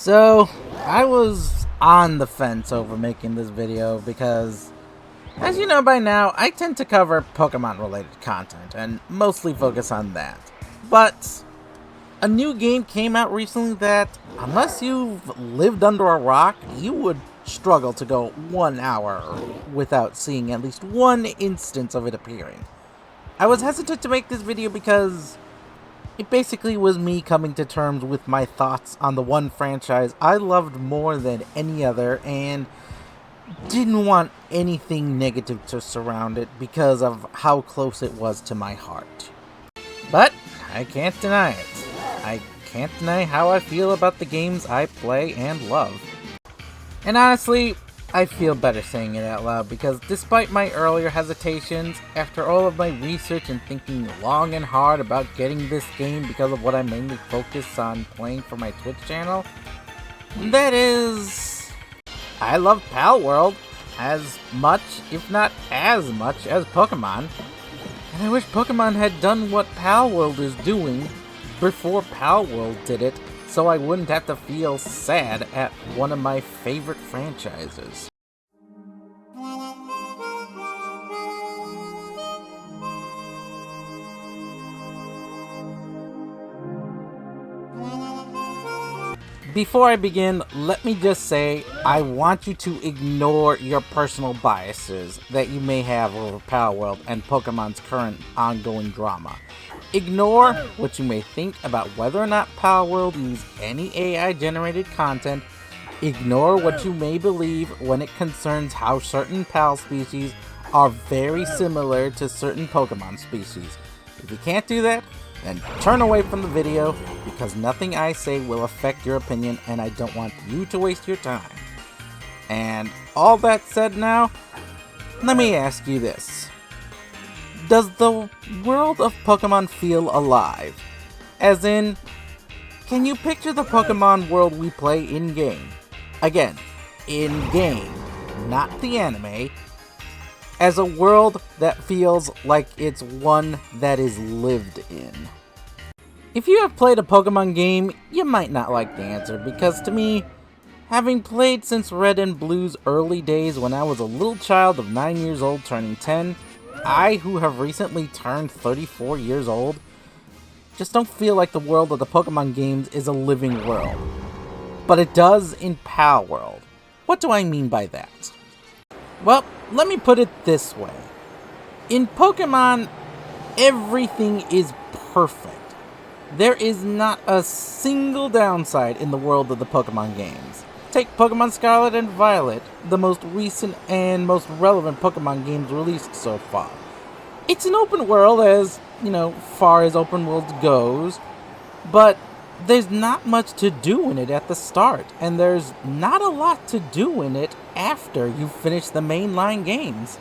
So, I was on the fence over making this video because, as you know by now, I tend to cover Pokemon related content and mostly focus on that. But a new game came out recently that, unless you've lived under a rock, you would struggle to go 1 hour without seeing at least one instance of it appearing. I was hesitant to make this video because it basically was me coming to terms with my thoughts on the one franchise I loved more than any other and didn't want anything negative to surround it because of how close it was to my heart. But I can't deny it. I can't deny how I feel about the games I play and love. And honestly, I feel better saying it out loud because despite my earlier hesitations, after all of my research and thinking long and hard about getting this game because of what I mainly focus on playing for my Twitch channel, that is, I love Palworld as much, if not as much, as Pokemon. And I wish Pokemon had done what Palworld is doing before Palworld did it, so I wouldn't have to feel sad at one of my favorite franchises. Before I begin, let me just say, I want you to ignore your personal biases that you may have over Palworld and Pokemon's current ongoing drama. Ignore what you may think about whether or not Palworld used any AI-generated content. Ignore what you may believe when it concerns how certain Pal species are very similar to certain Pokemon species. If you can't do that, then turn away from the video, because nothing I say will affect your opinion and I don't want you to waste your time. And all that said now, let me ask you this. Does the world of Pokemon feel alive? As in, can you picture the Pokemon world we play in-game? Again, in-game, not the anime, as a world that feels like it's one that is lived in. If you have played a Pokemon game, you might not like the answer, because to me, having played since Red and Blue's early days when I was a little child of 9 years old turning 10, I, who have recently turned 34 years old, just don't feel like the world of the Pokemon games is a living world. But it does in Palworld. What do I mean by that? Well, let me put it this way. In Pokemon, everything is perfect. There is not a single downside in the world of the Pokemon games. Take Pokemon Scarlet and Violet, the most recent and most relevant Pokemon games released so far. It's an open world as, far as open world goes, but there's not much to do in it at the start, and there's not a lot to do in it after you finish the mainline games.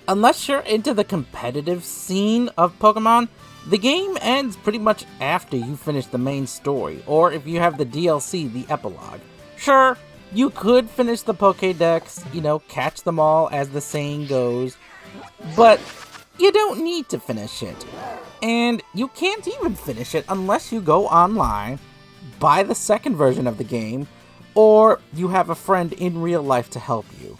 Unless you're into the competitive scene of Pokemon, the game ends pretty much after you finish the main story, or if you have the DLC, the epilogue. Sure, you could finish the Pokédex, catch them all as the saying goes, but you don't need to finish it. And you can't even finish it unless you go online, buy the second version of the game, or you have a friend in real life to help you.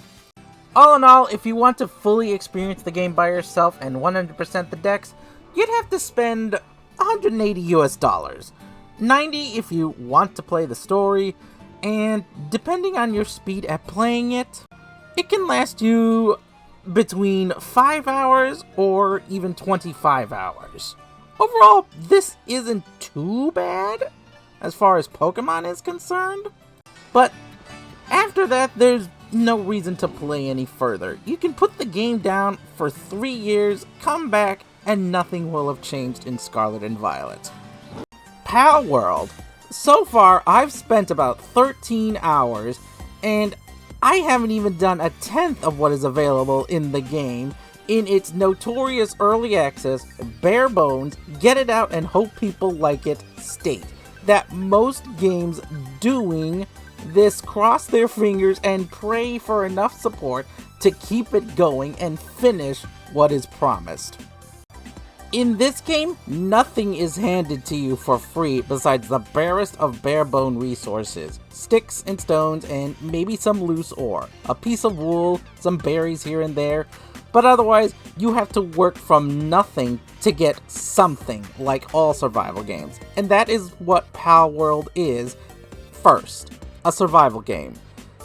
All in all, if you want to fully experience the game by yourself and 100% the decks, you'd have to spend $180 US. 90 if you want to play the story, and depending on your speed at playing it, it can last you between 5 hours or even 25 hours. Overall, this isn't too bad as far as Pokemon is concerned, but after that, there's no reason to play any further. You can put the game down for 3 years, come back, and nothing will have changed in Scarlet and Violet. Palworld. So far, I've spent about 13 hours, and I haven't even done a tenth of what is available in the game in its notorious early access, bare bones, get it out and hope people like it state that most games doing this cross their fingers and pray for enough support to keep it going and finish what is promised. In this game, nothing is handed to you for free besides the barest of bare-bone resources. Sticks and stones and maybe some loose ore. A piece of wool, some berries here and there. But otherwise, you have to work from nothing to get something, like all survival games. And that is what Palworld is first. A survival game.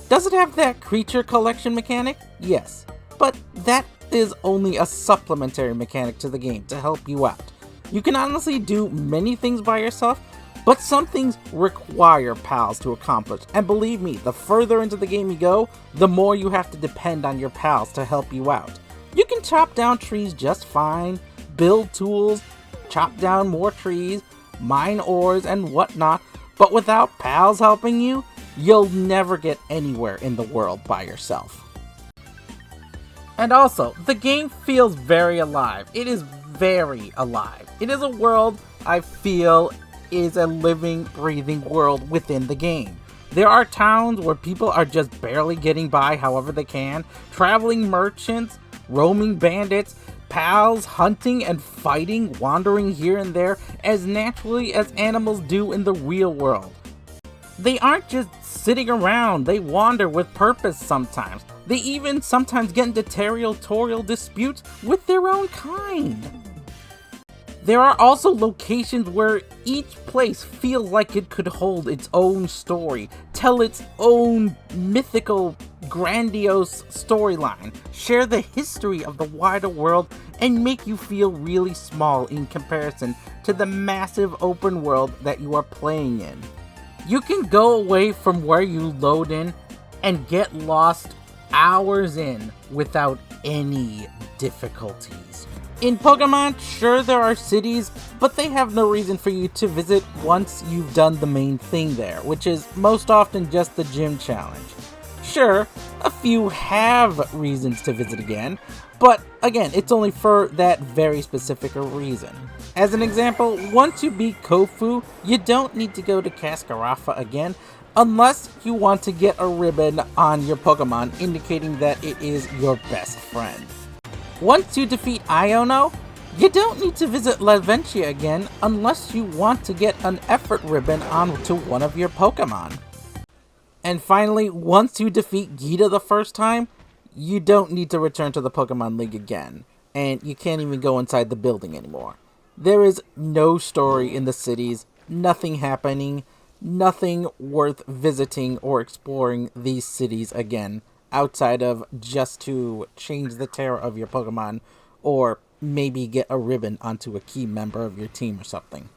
Does it have that creature collection mechanic? Yes. But that is only a supplementary mechanic to the game to help you out. You can honestly do many things by yourself, but some things require pals to accomplish. And believe me, the further into the game you go, the more you have to depend on your pals to help you out. You can chop down trees just fine, build tools, chop down more trees, mine ores and whatnot, but without pals helping you, you'll never get anywhere in the world by yourself. And also, the game feels very alive. It is very alive. It is a world I feel is a living, breathing world within the game. There are towns where people are just barely getting by however they can, traveling merchants, roaming bandits, pals hunting and fighting, wandering here and there as naturally as animals do in the real world. They aren't just sitting around, they wander with purpose sometimes. They even sometimes get into territorial disputes with their own kind. There are also locations where each place feels like it could hold its own story, tell its own mythical, grandiose storyline, share the history of the wider world, and make you feel really small in comparison to the massive open world that you are playing in. You can go away from where you load in and get lost hours in without any difficulties. In Pokemon, sure there are cities, but they have no reason for you to visit once you've done the main thing there, which is most often just the gym challenge. Sure, a few have reasons to visit again, but again, it's only for that very specific reason. As an example, once you beat Kofu, you don't need to go to Cascarafa again, unless you want to get a ribbon on your Pokemon indicating that it is your best friend. Once you defeat Iono, you don't need to visit Laventia again unless you want to get an effort ribbon onto one of your Pokemon. And finally, once you defeat Gita the first time, you don't need to return to the Pokemon League again, and you can't even go inside the building anymore. There is no story in the cities, nothing happening, nothing worth visiting or exploring these cities again, outside of just to change the terror of your Pokemon, or maybe get a ribbon onto a key member of your team or something.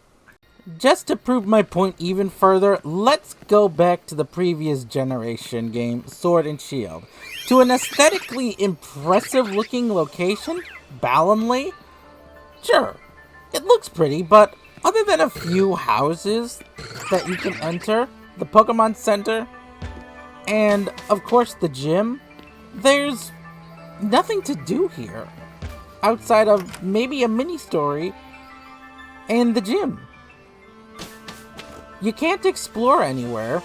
Just to prove my point even further, let's go back to the previous generation game, Sword and Shield, to an aesthetically impressive looking location, Balonley. Sure, it looks pretty, but other than a few houses that you can enter, the Pokemon Center, and of course the gym, there's nothing to do here outside of maybe a mini story and the gym. You can't explore anywhere.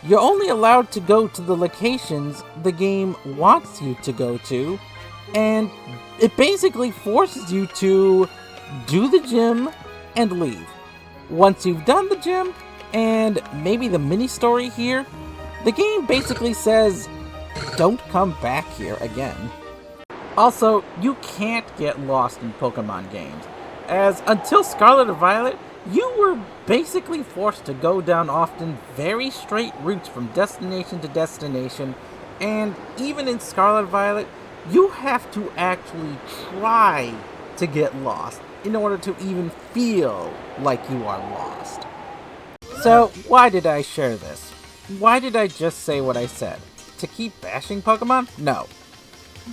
You're only allowed to go to the locations the game wants you to go to, and it basically forces you to do the gym and leave. Once you've done the gym and maybe the mini story here, the game basically says, don't come back here again. Also, you can't get lost in Pokemon games, as until Scarlet and Violet, you were basically forced to go down often very straight routes from destination to destination, and even in Scarlet and Violet, you have to actually try to get lost in order to even feel like you are lost. So, why did I share this? Why did I just say what I said? To keep bashing Pokemon? No.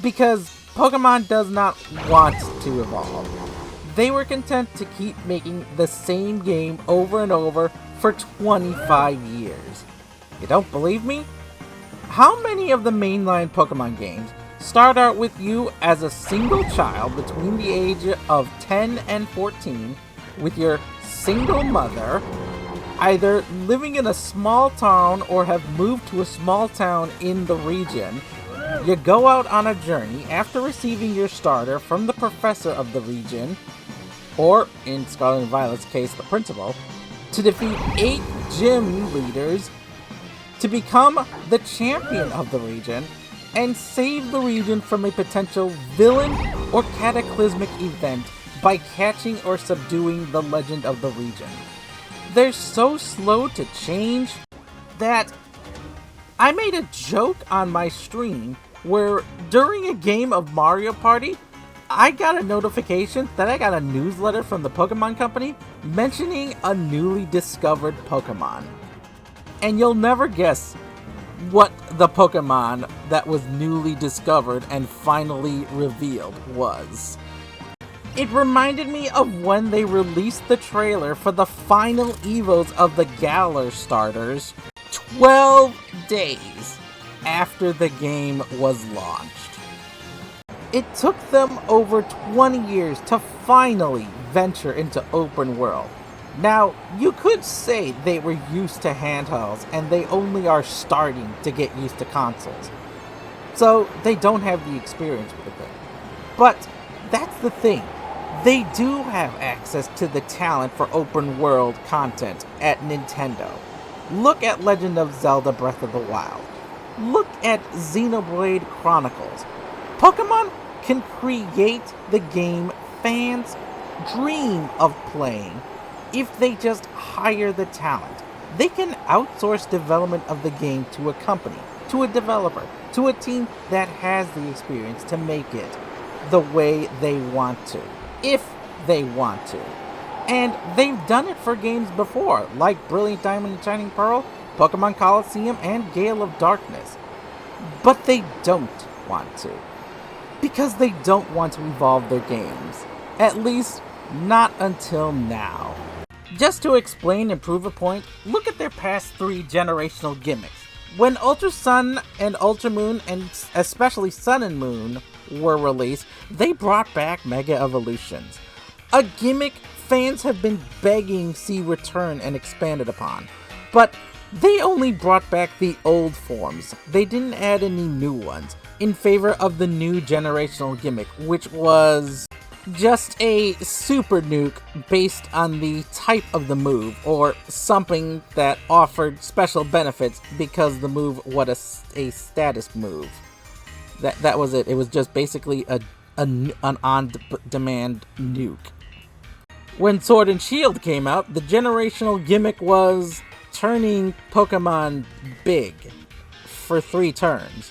Because Pokemon does not want to evolve. They were content to keep making the same game over and over for 25 years. You don't believe me? How many of the mainline Pokemon games start out with you as a single child between the age of 10 and 14 with your single mother, either living in a small town or have moved to a small town in the region? You go out on a journey after receiving your starter from the professor of the region, or in Scarlet and Violet's case, the principal, to defeat 8 gym leaders to become the champion of the region and save the region from a potential villain or cataclysmic event by catching or subduing the legend of the region. They're so slow to change that I made a joke on my stream where during a game of Mario Party, I got a notification that I got a newsletter from the Pokemon Company mentioning a newly discovered Pokemon. And you'll never guess what the Pokemon that was newly discovered and finally revealed was. It reminded me of when they released the trailer for the final Evos of the Galar starters 12 days after the game was launched. It took them over 20 years to finally venture into open world. Now, you could say they were used to handhelds and they only are starting to get used to consoles. So they don't have the experience with it. But that's the thing. They do have access to the talent for open world content at Nintendo. Look at Legend of Zelda Breath of the Wild. Look at Xenoblade Chronicles. Pokemon can create the game fans dream of playing if they just hire the talent. They can outsource development of the game to a company, to a developer, to a team that has the experience to make it the way they want to, if they want to. And they've done it for games before, like Brilliant Diamond and Shining Pearl, Pokemon Coliseum, and Gale of Darkness. But they don't want to. Because they don't want to evolve their games. At least, not until now. Just to explain and prove a point, look at their past 3 generational gimmicks. When Ultra Sun and Ultra Moon, and especially Sun and Moon, were released, they brought back Mega Evolutions. A gimmick fans have been begging see return and expanded upon. But they only brought back the old forms. They didn't add any new ones, in favor of the new generational gimmick, which was just a super nuke based on the type of the move, or something that offered special benefits because the move was a status move. That was it. It was just basically an on-demand nuke. When Sword and Shield came out, the generational gimmick was turning Pokemon big for 3 turns.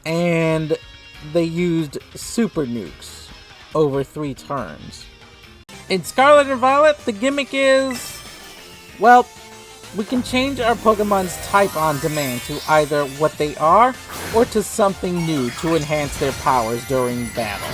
And they used super nukes over 3 turns. In Scarlet and Violet, the gimmick is, well, we can change our Pokemon's type on demand to either what they are or to something new to enhance their powers during battle.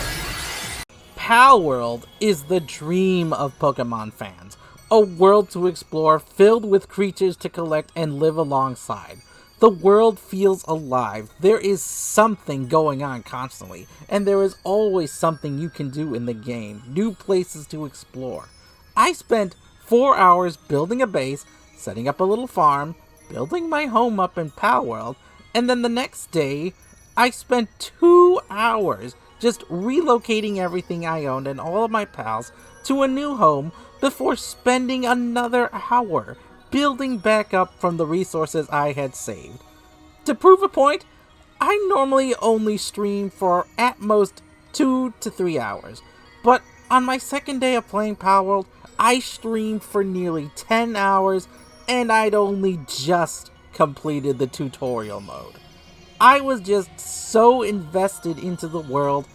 Palworld is the dream of Pokemon fans, a world to explore filled with creatures to collect and live alongside. The world feels alive. There is something going on constantly, and there is always something you can do in the game, new places to explore. I spent 4 hours building a base, setting up a little farm, building my home up in Palworld, and then the next day, I spent 2 hours just relocating everything I owned and all of my pals to a new home before spending another hour building back up from the resources I had saved. To prove a point, I normally only stream for at most 2 to 3 hours, but on my second day of playing Palworld, I streamed for nearly 10 hours and I'd only just completed the tutorial mode. I was just so invested into the world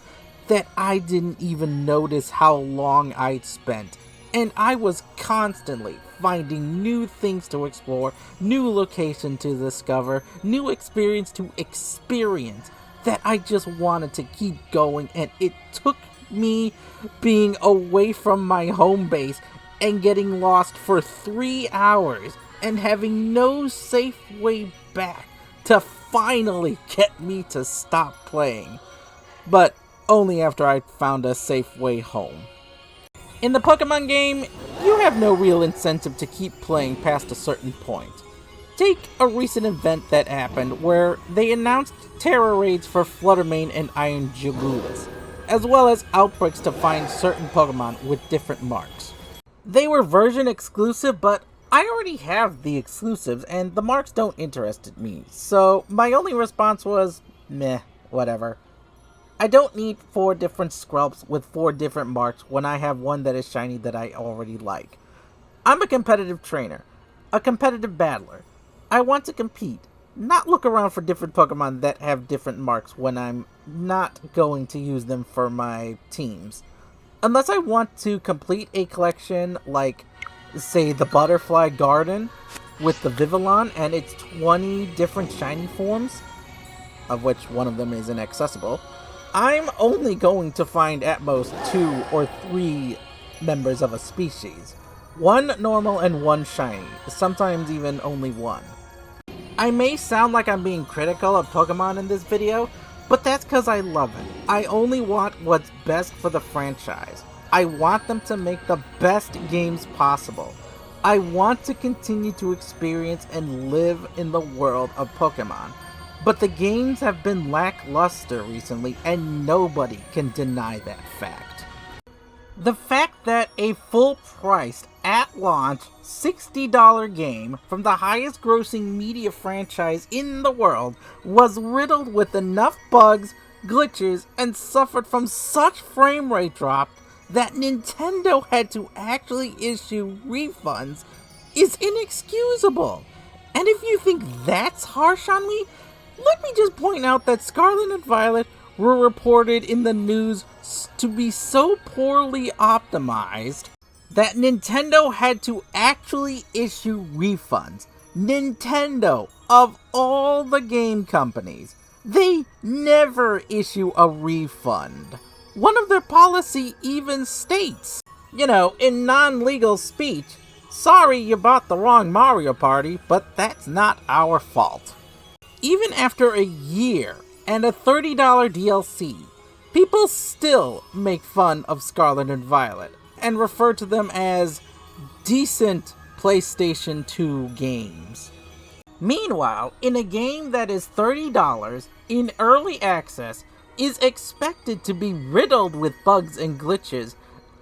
that I didn't even notice how long I'd spent, and I was constantly finding new things to explore, new location to discover, new experience to experience, that I just wanted to keep going, and it took me being away from my home base and getting lost for 3 hours and having no safe way back to finally get me to stop playing. But only after I found a safe way home. In the Pokemon game, you have no real incentive to keep playing past a certain point. Take a recent event that happened where they announced Terra raids for Fluttermane and Iron Jugulis, as well as outbreaks to find certain Pokemon with different marks. They were version exclusive, but I already have the exclusives and the marks don't interest me, so my only response was, meh, whatever. I don't need 4 different Skrelps with 4 different marks when I have one that is shiny that I already like. I'm a competitive trainer, a competitive battler. I want to compete, not look around for different Pokemon that have different marks when I'm not going to use them for my teams. Unless I want to complete a collection like, say, the Butterfly Garden with the Vivillon and its 20 different shiny forms, of which one of them is inaccessible, I'm only going to find at most 2 or 3 members of a species. 1 normal and 1 shiny, sometimes even only 1. I may sound like I'm being critical of Pokemon in this video, but that's because I love it. I only want what's best for the franchise. I want them to make the best games possible. I want to continue to experience and live in the world of Pokemon. But the games have been lackluster recently, and nobody can deny that fact. The fact that a full-priced, at-launch, $60 game from the highest-grossing media franchise in the world was riddled with enough bugs, glitches, and suffered from such frame rate drop that Nintendo had to actually issue refunds is inexcusable. And if you think that's harsh on me, let me just point out that Scarlet and Violet were reported in the news to be so poorly optimized that Nintendo had to actually issue refunds. Nintendo, of all the game companies, they never issue a refund. One of their policy even states, in non-legal speech, sorry you bought the wrong Mario Party, but that's not our fault. Even after a year and a $30 DLC, people still make fun of Scarlet and Violet and refer to them as decent PlayStation 2 games. Meanwhile, in a game that is $30 in early access, is expected to be riddled with bugs and glitches,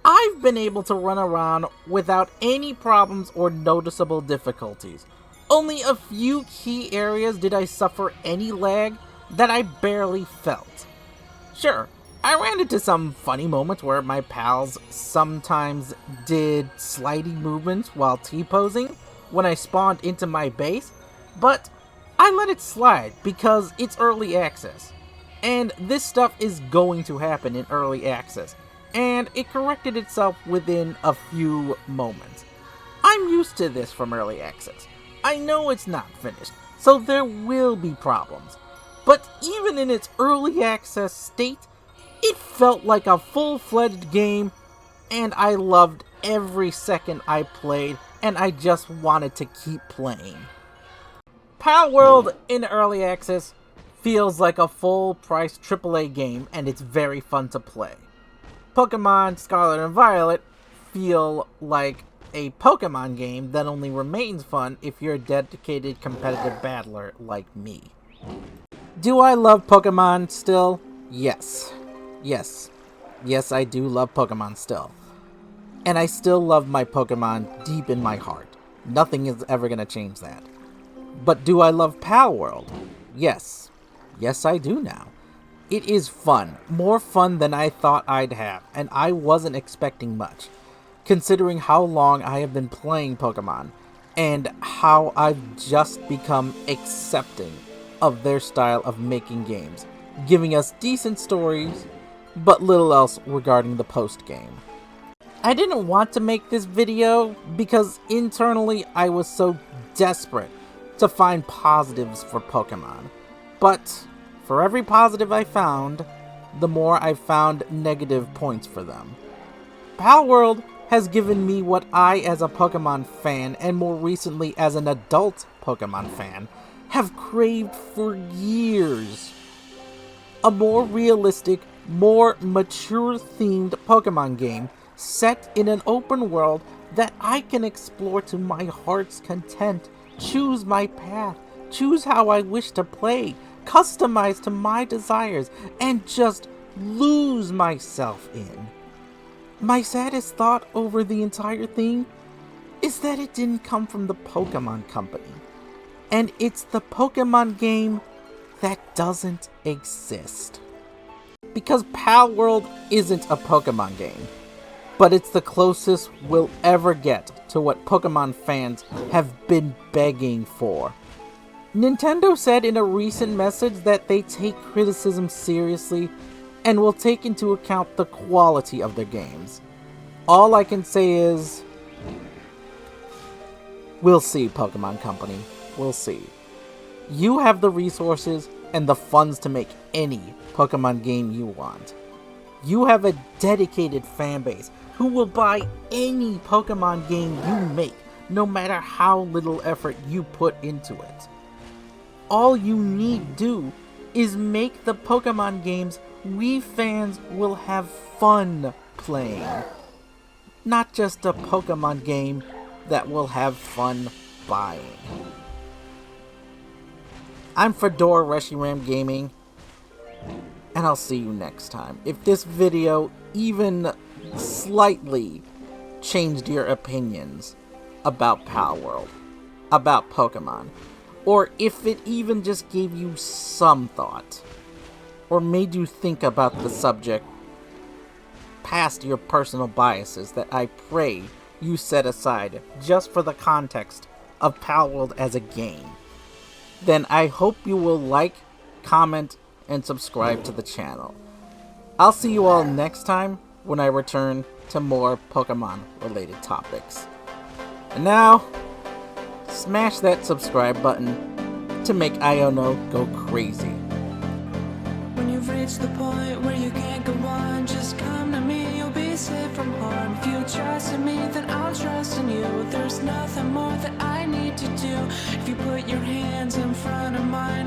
I've been able to run around without any problems or noticeable difficulties. Only a few key areas did I suffer any lag that I barely felt. Sure, I ran into some funny moments where my pals sometimes did sliding movements while T-posing when I spawned into my base, but I let it slide because it's early access. And this stuff is going to happen in early access, and it corrected itself within a few moments. I'm used to this from early access. I know it's not finished, so there will be problems. But even in its early access state, it felt like a full-fledged game, and I loved every second I played, and I just wanted to keep playing. Palworld in early access feels like a full-price AAA game, and it's very fun to play. Pokemon Scarlet and Violet feel like a Pokemon game that only remains fun if you're a dedicated competitive battler like me. Do I love Pokemon still? Yes. Yes, I do love Pokemon still. And I still love my Pokemon deep in my heart. Nothing is ever going to change that. But do I love Palworld? Yes. Yes, I do now. It is fun. More fun than I thought I'd have, and I wasn't expecting much, considering how long I have been playing Pokemon, and how I've just become accepting of their style of making games, giving us decent stories, but little else regarding the post-game. I didn't want to make this video because internally I was so desperate to find positives for Pokemon, but for every positive I found, the more I found negative points for them. Palworld has given me what I, as a Pokemon fan, and more recently as an adult Pokemon fan, have craved for years. A more realistic, more mature-themed Pokemon game set in an open world that I can explore to my heart's content, choose my path, choose how I wish to play, customize to my desires, and just lose myself in. My saddest thought over the entire thing is that it didn't come from the Pokemon Company. And it's the Pokemon game that doesn't exist. Because Palworld isn't a Pokemon game, but it's the closest we'll ever get to what Pokemon fans have been begging for. Nintendo said in a recent message that they take criticism seriously and will take into account the quality of their games. All I can say is, we'll see, Pokemon Company. We'll see. You have the resources and the funds to make any Pokemon game you want. You have a dedicated fan base who will buy any Pokemon game you make, no matter how little effort you put into it. All you need do is make the Pokemon games we fans will have fun playing. Not just a Pokemon game that we'll have fun buying. I'm Fedora Reshiram Gaming, and I'll see you next time. If this video even slightly changed your opinions about Palworld, about Pokemon, or if it even just gave you some thought, or made you think about the subject past your personal biases that I pray you set aside just for the context of Palworld as a game, then I hope you will like, comment, and subscribe to the channel. I'll see you all next time when I return to more Pokemon related topics. And now, smash that subscribe button to make Iono go crazy. When you've reached the point where you can't go on, just come to me, you'll be safe from harm. If you trust in me, then I'll trust in you. There's nothing more that I need to do. If you put your hands in front of mine,